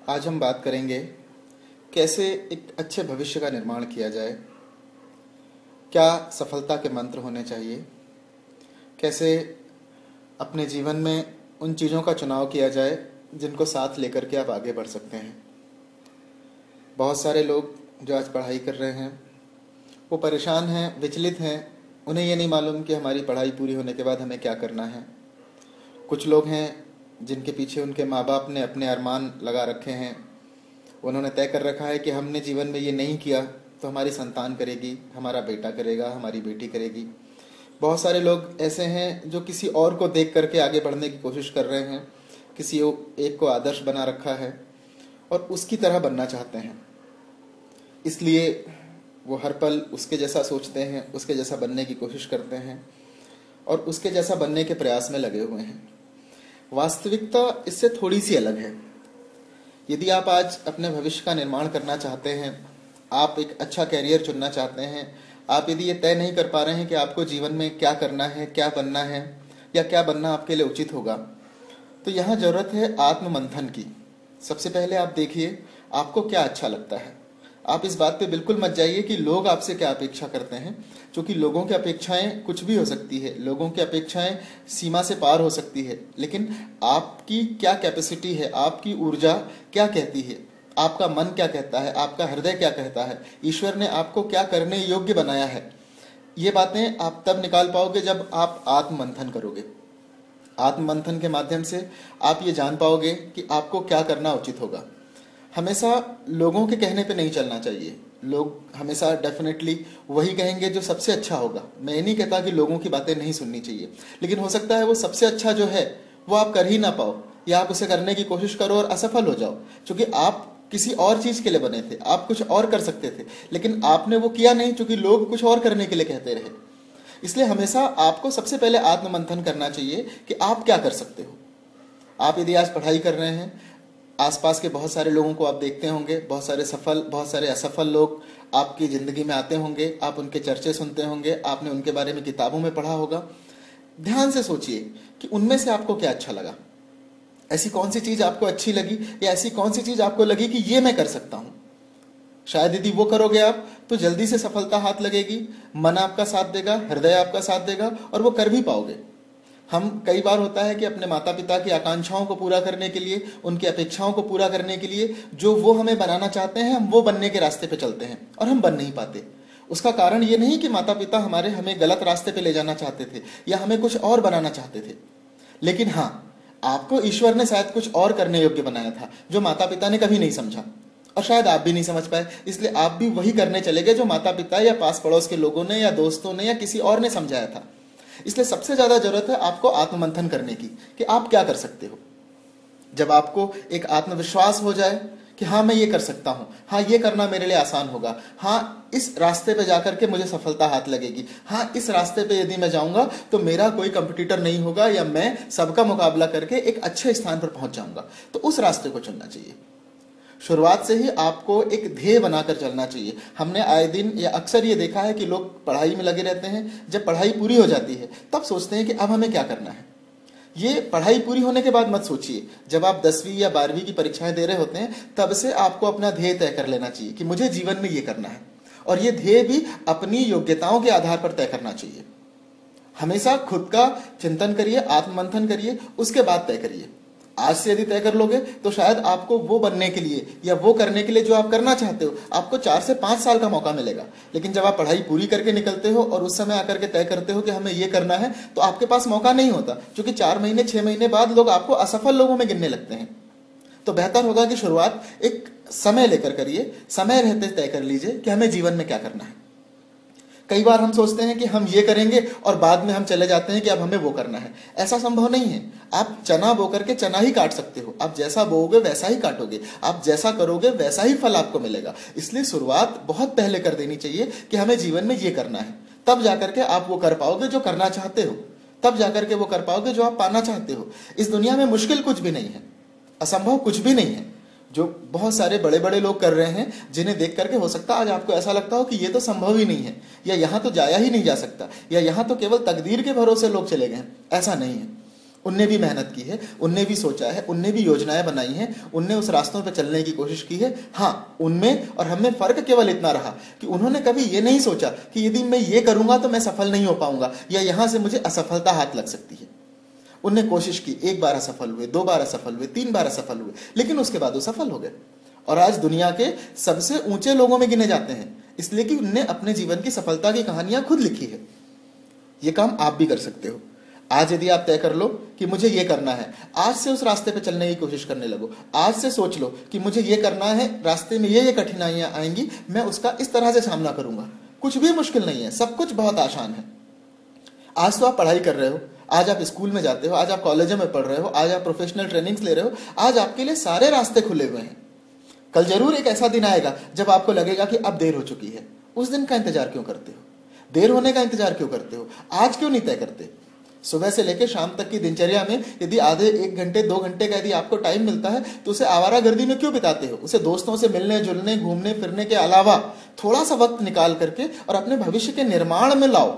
आज हम बात करेंगे कैसे एक अच्छे भविष्य का निर्माण किया जाए, क्या सफलता के मंत्र होने चाहिए, कैसे अपने जीवन में उन चीज़ों का चुनाव किया जाए जिनको साथ लेकर के आप आगे बढ़ सकते हैं। बहुत सारे लोग जो आज पढ़ाई कर रहे हैं वो परेशान हैं, विचलित हैं। उन्हें ये नहीं मालूम कि हमारी पढ़ाई पूरी होने के बाद हमें क्या करना है। कुछ लोग हैं जिनके पीछे उनके माँ बाप ने अपने अरमान लगा रखे हैं। उन्होंने तय कर रखा है कि हमने जीवन में ये नहीं किया तो हमारी संतान करेगी, हमारा बेटा करेगा, हमारी बेटी करेगी। बहुत सारे लोग ऐसे हैं जो किसी और को देख करके आगे बढ़ने की कोशिश कर रहे हैं, किसी एक को आदर्श बना रखा है और उसकी तरह बनना चाहते हैं। इसलिए वो हर पल उसके जैसा सोचते हैं, उसके जैसा बनने की कोशिश करते हैं और उसके जैसा बनने के प्रयास में लगे हुए हैं। वास्तविकता इससे थोड़ी सी अलग है। यदि आप आज अपने भविष्य का निर्माण करना चाहते हैं, आप एक अच्छा कैरियर चुनना चाहते हैं, आप यदि ये तय नहीं कर पा रहे हैं कि आपको जीवन में क्या करना है, क्या बनना है या क्या बनना आपके लिए उचित होगा, तो यहाँ जरूरत है आत्ममंथन की। सबसे पहले आप देखिए आपको क्या अच्छा लगता है। आप इस बात पे बिल्कुल मत जाइए कि लोग आपसे क्या अपेक्षा करते हैं, क्योंकि लोगों की अपेक्षाएं कुछ भी हो सकती है, लोगों की अपेक्षाएं सीमा से पार हो सकती है, लेकिन आपकी क्या कैपेसिटी है, आपकी ऊर्जा क्या कहती है, आपका मन क्या कहता है, आपका हृदय क्या कहता है, ईश्वर ने आपको क्या करने योग्य बनाया है, ये बातें आप तब निकाल पाओगे जब आप आत्ममंथन करोगे। आत्ममंथन के माध्यम से आप ये जान पाओगे कि आपको क्या करना उचित होगा। हमेशा लोगों के कहने पे नहीं चलना चाहिए। लोग हमेशा डेफिनेटली वही कहेंगे जो सबसे अच्छा होगा। मैं ये नहीं कहता कि लोगों की बातें नहीं सुननी चाहिए, लेकिन हो सकता है वो सबसे अच्छा जो है वो आप कर ही ना पाओ, या आप उसे करने की कोशिश करो और असफल हो जाओ, क्योंकि आप किसी और चीज के लिए बने थे, आप कुछ और कर सकते थे, लेकिन आपने वो किया नहीं क्योंकि लोग कुछ और करने के लिए कहते रहे। इसलिए हमेशा आपको सबसे पहले आत्ममंथन करना चाहिए कि आप क्या कर सकते हो। आप यदि आज पढ़ाई कर रहे हैं, आसपास के बहुत सारे लोगों को आप देखते होंगे, बहुत सारे सफल, बहुत सारे असफल लोग आपकी जिंदगी में आते होंगे, आप उनके चर्चे सुनते होंगे, आपने उनके बारे में किताबों में पढ़ा होगा। ध्यान से सोचिए कि उनमें से आपको क्या अच्छा लगा। ऐसी कौन सी चीज आपको अच्छी लगी या ऐसी कौन सी चीज आपको लगी कि ये मैं कर सकता हूं। शायद यदि वो करोगे आप तो जल्दी से सफलता हाथ लगेगी, मन आपका साथ देगा, हृदय आपका साथ देगा और वो कर भी पाओगे। हम कई बार होता है कि अपने माता पिता की आकांक्षाओं को पूरा करने के लिए, उनकी अपेक्षाओं को पूरा करने के लिए जो वो हमें बनाना चाहते हैं, हम वो बनने के रास्ते पे चलते हैं और हम बन नहीं पाते। उसका कारण ये नहीं कि माता पिता हमें गलत रास्ते पे ले जाना चाहते थे या हमें कुछ और बनाना चाहते थे, लेकिन हाँ, आपको ईश्वर ने शायद कुछ और करने योग्य बनाया था जो माता पिता ने कभी नहीं समझा और शायद आप भी नहीं समझ पाए। इसलिए आप भी वही करने चले गए जो माता पिता या पास पड़ोस के लोगों ने या दोस्तों ने या किसी और ने समझाया था। इसलिए सबसे ज्यादा जरूरत है आपको आत्ममंथन करने की कि आप क्या कर सकते हो। जब आपको एक आत्मविश्वास हो जाए कि हाँ मैं ये कर सकता हूं, हाँ ये करना मेरे लिए आसान होगा, हाँ इस रास्ते पे जाकर के मुझे सफलता हाथ लगेगी, हाँ इस रास्ते पे यदि मैं जाऊंगा तो मेरा कोई कंपटीटर नहीं होगा या मैं सबका मुकाबला करके एक अच्छे स्थान पर पहुंच जाऊंगा, तो उस रास्ते को चुनना चाहिए। शुरुआत से ही आपको एक ध्येय बनाकर चलना चाहिए। हमने आए दिन या अक्सर ये देखा है कि लोग पढ़ाई में लगे रहते हैं, जब पढ़ाई पूरी हो जाती है तब सोचते हैं कि अब हमें क्या करना है। ये पढ़ाई पूरी होने के बाद मत सोचिए। जब आप 10वीं या 12वीं की परीक्षाएं दे रहे होते हैं तब से आपको अपना ध्येय तय कर लेना चाहिए कि मुझे जीवन में ये करना है, और ये ध्येय भी अपनी योग्यताओं के आधार पर तय करना चाहिए। हमेशा खुद का चिंतन करिए, आत्ममंथन करिए, उसके बाद तय करिए। आज से यदि तय कर लोगे तो शायद आपको वो बनने के लिए या वो करने के लिए जो आप करना चाहते हो आपको 4 से 5 साल का मौका मिलेगा। लेकिन जब आप पढ़ाई पूरी करके निकलते हो और उस समय आकर के तय करते हो कि हमें ये करना है, तो आपके पास मौका नहीं होता, क्योंकि 4 महीने 6 महीने बाद लोग आपको असफल लोगों में गिनने लगते हैं। तो बेहतर होगा कि शुरुआत एक समय लेकर करिए, समय रहते तय कर लीजिए कि हमें जीवन में क्या करना है। कई बार हम सोचते हैं कि हम ये करेंगे और बाद में हम चले जाते हैं कि अब हमें वो करना है। ऐसा संभव नहीं है। आप चना बो करके चना ही काट सकते हो। आप जैसा बोओगे वैसा ही काटोगे, आप जैसा करोगे वैसा ही फल आपको मिलेगा। इसलिए शुरुआत बहुत पहले कर देनी चाहिए कि हमें जीवन में ये करना है। तब जाकर के आप वो कर पाओगे जो करना चाहते हो, तब जाकर के वो कर पाओगे जो आप पाना चाहते हो। इस दुनिया में मुश्किल कुछ भी नहीं है, असंभव कुछ भी नहीं है। जो बहुत सारे बड़े बड़े लोग कर रहे हैं, जिन्हें देख करके हो सकता है आज आपको ऐसा लगता हो कि ये तो संभव ही नहीं है, या यहाँ तो जाया ही नहीं जा सकता, या यहाँ तो केवल तकदीर के भरोसे लोग चले गए हैं। ऐसा नहीं है। उनने भी मेहनत की है, उनने भी सोचा है, उनने भी योजनाएं बनाई हैं, उनने उस रास्तों पर चलने की कोशिश की है। हाँ, उनमें और हमें फर्क केवल इतना रहा कि उन्होंने कभी ये नहीं सोचा कि यदि मैं ये करूंगा तो मैं सफल नहीं हो पाऊंगा या यहां से मुझे असफलता हाथ लग सकती है। उनने कोशिश की, एक बार असफल हुए, 2 बार असफल हुए, 3 बार असफल हुए, लेकिन उसके बाद वो सफल हो गए और आज दुनिया के सबसे ऊंचे लोगों में गिने जाते हैं, इसलिए कि उनने अपने जीवन की सफलता की कहानियां खुद लिखी है। ये काम आप भी कर सकते हो। आज यदि आप तय कर लो कि मुझे ये करना है, आज से उस रास्ते पे चलने की कोशिश करने लगो। आज से सोच लो कि मुझे ये करना है, रास्ते में ये कठिनाइयां आएंगी, मैं उसका इस तरह से सामना करूंगा। कुछ भी मुश्किल नहीं है, सब कुछ बहुत आसान है। आज तो आप पढ़ाई कर रहे हो, आज आप स्कूल में जाते हो, आज आप कॉलेज में पढ़ रहे हो, आज आप प्रोफेशनल ट्रेनिंग्स ले रहे हो, आज आपके लिए सारे रास्ते खुले हुए हैं। कल जरूर एक ऐसा दिन आएगा जब आपको लगेगा कि अब देर हो चुकी है। उस दिन का इंतजार क्यों करते हो? देर होने का इंतजार क्यों करते हो? आज क्यों नहीं तय करते? सुबह से लेकर शाम तक की दिनचर्या में यदि आधे 1 घंटे 2 घंटे का यदि आपको टाइम मिलता है तो उसे आवारागर्दी में क्यों बिताते हो? उसे दोस्तों से मिलने जुलने, घूमने फिरने के अलावा थोड़ा सा वक्त निकाल करके और अपने भविष्य के निर्माण में लाओ।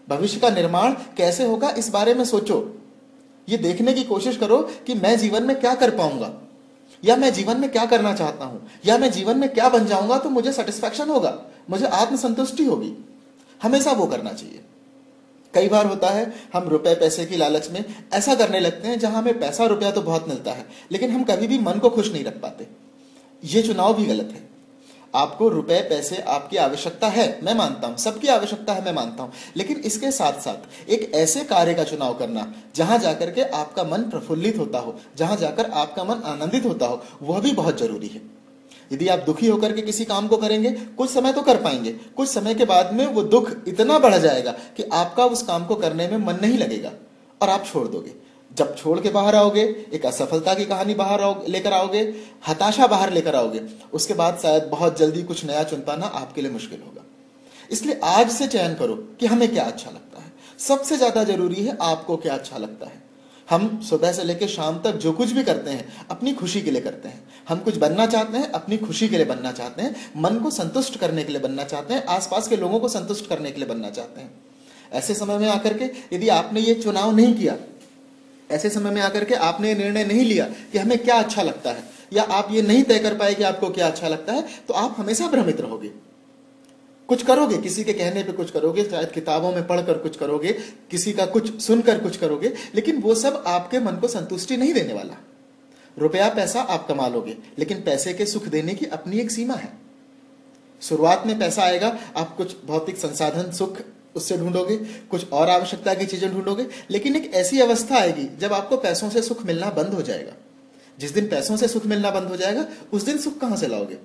भविष्य का निर्माण कैसे होगा इस बारे में सोचो। ये देखने की कोशिश करो कि मैं जीवन में क्या कर पाऊंगा, या मैं जीवन में क्या करना चाहता हूं, या मैं जीवन में क्या बन जाऊंगा तो मुझे सेटिस्फैक्शन होगा, मुझे आत्मसंतुष्टि होगी। हमेशा वो करना चाहिए। कई बार होता है हम रुपए पैसे की लालच में ऐसा करने लगते हैं जहां हमें पैसा रुपया तो बहुत मिलता है, लेकिन हम कभी भी मन को खुश नहीं रख पाते। ये चुनाव भी गलत है। आपको रुपए पैसे आपकी आवश्यकता है, मैं मानता हूं, सबकी आवश्यकता है, मैं मानता हूं, लेकिन इसके साथ साथ एक ऐसे कार्य का चुनाव करना जहां जाकर के आपका मन प्रफुल्लित होता हो, जहां जाकर आपका मन आनंदित होता हो, वह भी बहुत जरूरी है। यदि आप दुखी होकर के किसी काम को करेंगे, कुछ समय तो कर पाएंगे, कुछ समय के बाद में वो दुख इतना बढ़ जाएगा कि आपका उस काम को करने में मन नहीं लगेगा और आप छोड़ दोगे। जब छोड़ के बाहर आओगे, एक असफलता की कहानी बाहर लेकर आओगे, हताशा बाहर लेकर आओगे, उसके बाद शायद बहुत जल्दी कुछ नया चुन पाना आपके लिए मुश्किल होगा। इसलिए आज से चयन करो कि हमें क्या अच्छा लगता है। सबसे ज्यादा जरूरी है आपको क्या अच्छा लगता है। हम सुबह से लेकर शाम तक जो कुछ भी करते हैं अपनी खुशी के लिए करते हैं। हम कुछ बनना चाहते हैं, अपनी खुशी के लिए बनना चाहते हैं, मन को संतुष्ट करने के लिए बनना चाहते हैं, आसपास के लोगों को संतुष्ट करने के लिए बनना चाहते हैं। ऐसे समय में आकर के यदि आपने ये चुनाव नहीं किया, ऐसे समय में आकर के आपने ये निर्णय नहीं लिया कि हमें क्या अच्छा लगता है, या आप ये नहीं तय कर पाए कि आपको क्या अच्छा लगता है, तो आप हमेशा भ्रमित रहोगे। कुछ करोगे, किसी के कहने पे कुछ करोगे, शायद किताबों में पढ़कर कुछ करोगे, किसी का कुछ सुनकर कुछ करोगे, लेकिन वो सब आपके मन को संतुष्टि नहीं देने वाला। रुपया पैसा आप कमा लोगे, लेकिन पैसे के सुख देने की अपनी एक सीमा है। शुरुआत में पैसा आएगा, आप कुछ भौतिक संसाधन सुख उससे ढूंढोगे, कुछ और आवश्यकता की चीजें ढूंढोगे, लेकिन एक ऐसी अवस्था आएगी जब आपको पैसों से सुख मिलना बंद हो जाएगा। जिस दिन पैसों से सुख मिलना बंद हो जाएगा, उस दिन सुख कहां से लाओगे?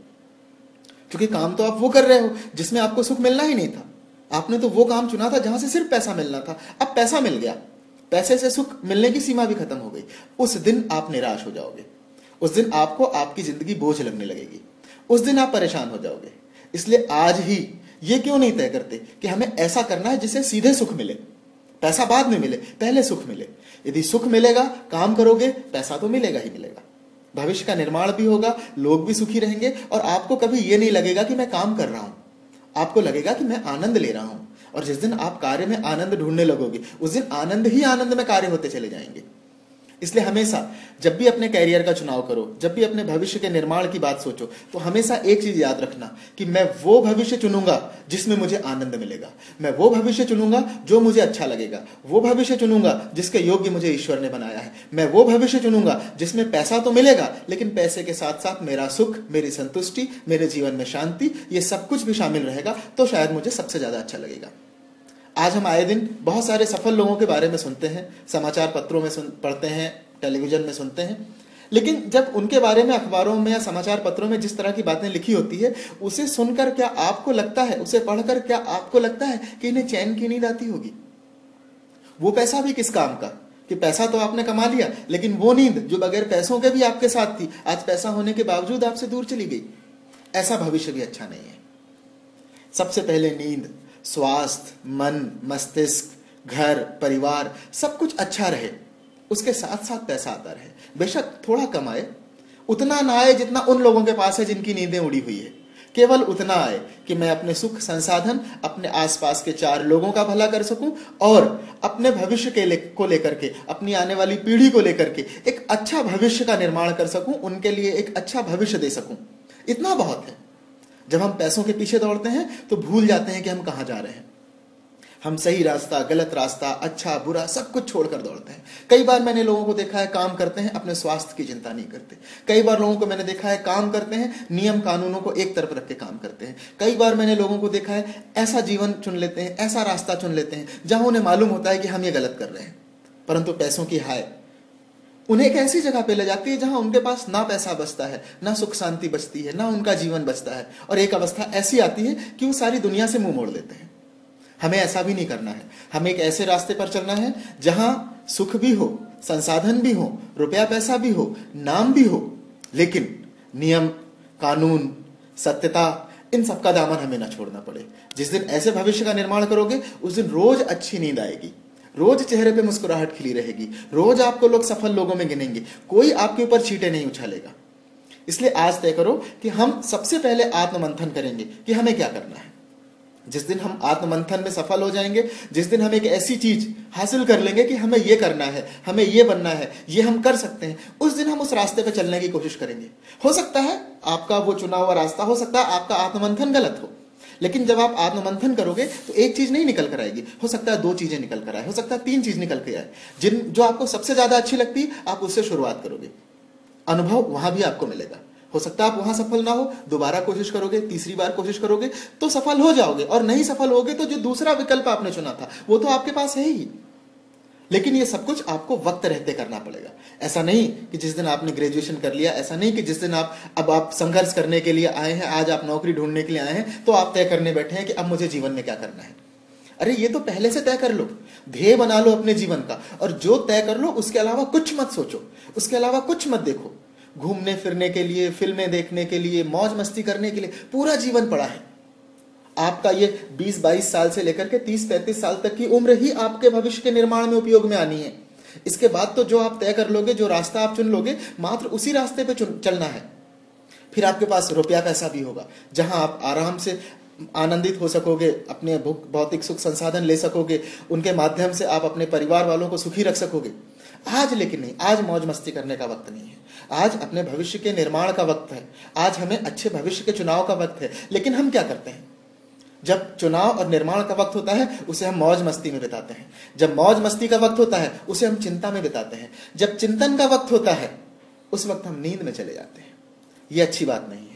क्योंकि काम तो आप वो कर रहे हो जिसमें आपको सुख मिलना ही नहीं था। आपने तो वो काम चुना था जहां से सिर्फ पैसा मिलना था। अब पैसा मिल गया, पैसे से सुख मिलने की सीमा भी खत्म हो गई। उस दिन आप निराश हो जाओगे, उस दिन आपको आपकी जिंदगी बोझ लगने लगेगी, उस दिन आप परेशान हो जाओगे। इसलिए आज ही ये क्यों नहीं तय करते कि हमें ऐसा करना है जिससे सीधे सुख मिले, पैसा बाद में मिले, पहले सुख मिले। यदि सुख मिलेगा, काम करोगे, पैसा तो मिलेगा ही मिलेगा, भविष्य का निर्माण भी होगा, लोग भी सुखी रहेंगे, और आपको कभी ये नहीं लगेगा कि मैं काम कर रहा हूं, आपको लगेगा कि मैं आनंद ले रहा हूं। और जिस दिन आप कार्य में आनंद ढूंढने लगोगे, उस दिन आनंद ही आनंद में कार्य होते चले जाएंगे। इसलिए हमेशा जब भी अपने कैरियर का चुनाव करो, जब भी अपने भविष्य के निर्माण की बात सोचो, तो हमेशा एक चीज याद रखना कि मैं वो भविष्य चुनूंगा जिसमें मुझे आनंद मिलेगा, मैं वो भविष्य चुनूंगा जो मुझे अच्छा लगेगा, वो भविष्य चुनूंगा जिसके योग्य मुझे ईश्वर ने बनाया है, मैं वो भविष्य चुनूंगा जिसमें पैसा तो मिलेगा, लेकिन पैसे के साथ साथ मेरा सुख, मेरी संतुष्टि, मेरे जीवन में शांति, ये सब कुछ भी शामिल रहेगा, तो शायद मुझे सबसे ज्यादा अच्छा लगेगा। आज हम आए दिन बहुत सारे सफल लोगों के बारे में सुनते हैं, समाचार पत्रों में पढ़ते हैं, टेलीविजन में सुनते हैं, लेकिन जब उनके बारे में अखबारों में या समाचार पत्रों में जिस तरह की बातें लिखी होती है, उसे सुनकर क्या आपको लगता है, उसे पढ़कर क्या आपको लगता है कि इन्हें चैन की नींद आती होगी? वो पैसा भी किस काम का कि पैसा तो आपने कमा लिया, लेकिन वो नींद जो बगैर पैसों के भी आपके साथ थी, आज पैसा होने के बावजूद आपसे दूर चली गई। ऐसा भविष्य भी अच्छा नहीं है। सबसे पहले नींद, स्वास्थ्य, मन, मस्तिष्क, घर, परिवार, सब कुछ अच्छा रहे, उसके साथ साथ पैसा आता रहे। बेशक थोड़ा कमाए, उतना ना आए जितना उन लोगों के पास है जिनकी नींदें उड़ी हुई है। केवल उतना आए कि मैं अपने सुख संसाधन, अपने आसपास के 4 लोगों का भला कर सकूं और अपने भविष्य को लेकर के, अपनी आने वाली पीढ़ी को लेकर के एक अच्छा भविष्य का निर्माण कर सकूं, उनके लिए एक अच्छा भविष्य दे सकूं। इतना बहुत है। जब हम पैसों के पीछे दौड़ते हैं तो भूल जाते हैं कि हम कहां जा रहे हैं। हम सही रास्ता, गलत रास्ता, अच्छा बुरा सब कुछ छोड़कर दौड़ते हैं। कई बार मैंने लोगों को देखा है काम करते हैं, अपने स्वास्थ्य की चिंता नहीं करते। कई बार लोगों को मैंने देखा है काम करते हैं, नियम कानूनों को एक तरफ रख के काम करते हैं। कई बार मैंने लोगों को देखा है ऐसा जीवन चुन लेते हैं, ऐसा रास्ता चुन लेते हैं जहां उन्हें मालूम होता है कि हम ये गलत कर रहे हैं, परंतु पैसों की हाय उन्हें एक ऐसी जगह पे ले जाती है जहां उनके पास ना पैसा बचता है, ना सुख शांति बचती है, ना उनका जीवन बचता है। और एक अवस्था ऐसी आती है कि वो सारी दुनिया से मुंह मोड़ लेते हैं। हमें ऐसा भी नहीं करना है। हमें एक ऐसे रास्ते पर चलना है जहां सुख भी हो, संसाधन भी हो, रुपया पैसा भी हो, नाम भी हो, लेकिन नियम कानून, सत्यता, इन सबका दामन हमें ना छोड़ना पड़े। जिस दिन ऐसे भविष्य का निर्माण करोगे उस दिन रोज अच्छी नींद आएगी, रोज चेहरे पे मुस्कुराहट खिली रहेगी, रोज आपको लोग सफल लोगों में गिनेंगे, कोई आपके ऊपर चींटे नहीं उछालेगा। इसलिए आज तय करो कि हम सबसे पहले आत्ममंथन करेंगे कि हमें क्या करना है। जिस दिन हम आत्ममंथन में सफल हो जाएंगे, जिस दिन हम एक ऐसी चीज हासिल कर लेंगे कि हमें ये करना है, हमें ये बनना है, ये हम कर सकते हैं, उस दिन हम उस रास्ते पे चलने की कोशिश करेंगे। हो सकता है आपका वो चुना हुआ रास्ता, हो सकता है आपका आत्ममंथन गलत हो, लेकिन जब आप आत्ममंथन करोगे तो एक चीज नहीं निकल कर आएगी, हो सकता है 2 चीजें निकल कर आए, हो सकता है 3 चीज निकल के आए। जो आपको सबसे ज्यादा अच्छी लगती है आप उससे शुरुआत करोगे, अनुभव वहां भी आपको मिलेगा। हो सकता है आप वहां सफल ना हो, दोबारा कोशिश करोगे, तीसरी बार कोशिश करोगे तो सफल हो जाओगे, और नहीं सफल होगे तो जो दूसरा विकल्प आपने चुना था वो तो आपके पास है ही। लेकिन ये सब कुछ आपको वक्त रहते करना पड़ेगा। ऐसा नहीं कि जिस दिन आपने ग्रेजुएशन कर लिया, ऐसा नहीं कि जिस दिन आप संघर्ष करने के लिए आए हैं, आज आप नौकरी ढूंढने के लिए आए हैं तो आप तय करने बैठे हैं कि अब मुझे जीवन में क्या करना है। अरे ये तो पहले से तय कर लो, ध्येय बना लो अपने जीवन का, और जो तय कर लो उसके अलावा कुछ मत सोचो, उसके अलावा कुछ मत देखो। घूमने फिरने के लिए, फिल्में देखने के लिए, मौज मस्ती करने के लिए पूरा जीवन पड़ा है। आपका ये 20-22 साल से लेकर के 30-35 साल तक की उम्र ही आपके भविष्य के निर्माण में उपयोग में आनी है। इसके बाद तो जो आप तय कर लोगे, जो रास्ता आप चुन लोगे, मात्र उसी रास्ते पे चलना है। फिर आपके पास रुपया पैसा भी होगा जहां आप आराम से आनंदित हो सकोगे, अपने भौतिक सुख संसाधन ले सकोगे, उनके माध्यम से आप अपने परिवार वालों को सुखी रख सकोगे। आज लेकिन नहीं, आज मौज मस्ती करने का वक्त नहीं है, आज अपने भविष्य के निर्माण का वक्त है, आज हमें अच्छे भविष्य के चुनाव का वक्त है। लेकिन हम क्या करते हैं, जब चुनाव और निर्माण का वक्त होता है उसे हम मौज मस्ती में बिताते हैं, जब मौज मस्ती का वक्त होता है उसे हम चिंता में बिताते हैं, जब चिंतन का वक्त होता है उस वक्त हम नींद में चले जाते हैं। ये अच्छी बात नहीं है।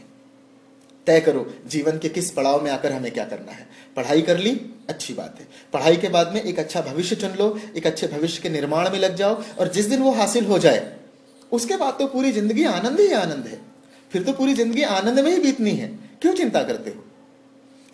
तय करो जीवन के किस पड़ाव में आकर हमें क्या करना है। पढ़ाई कर ली, अच्छी बात है, पढ़ाई के बाद में एक अच्छा भविष्य चुन लो, एक अच्छे भविष्य के निर्माण में लग जाओ, और जिस दिन वो हासिल हो जाए उसके बाद तो पूरी जिंदगी आनंद ही आनंद है, फिर तो पूरी जिंदगी आनंद में ही बीतनी है, क्यों चिंता करते हो।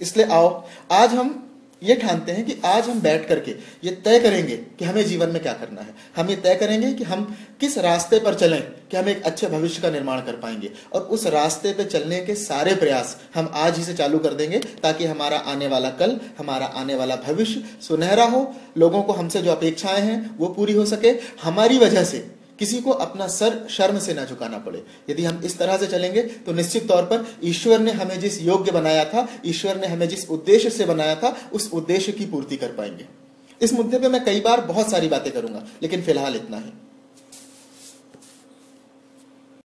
इसलिए आओ आज हम ये ठानते हैं कि आज हम बैठ करके ये तय करेंगे कि हमें जीवन में क्या करना है। हम ये तय करेंगे कि हम किस रास्ते पर चलें कि हम एक अच्छे भविष्य का निर्माण कर पाएंगे, और उस रास्ते पे चलने के सारे प्रयास हम आज ही से चालू कर देंगे ताकि हमारा आने वाला कल, हमारा आने वाला भविष्य सुनहरा हो, लोगों को हमसे जो अपेक्षाएं हैं वो पूरी हो सके, हमारी वजह से किसी को अपना सर शर्म से ना झुकाना पड़े। यदि हम इस तरह से चलेंगे तो निश्चित तौर पर ईश्वर ने हमें जिस योग्य बनाया था, ईश्वर ने हमें जिस उद्देश्य से बनाया था, उस उद्देश्य की पूर्ति कर पाएंगे। इस मुद्दे पे मैं कई बार बहुत सारी बातें करूंगा, लेकिन फिलहाल इतना ही।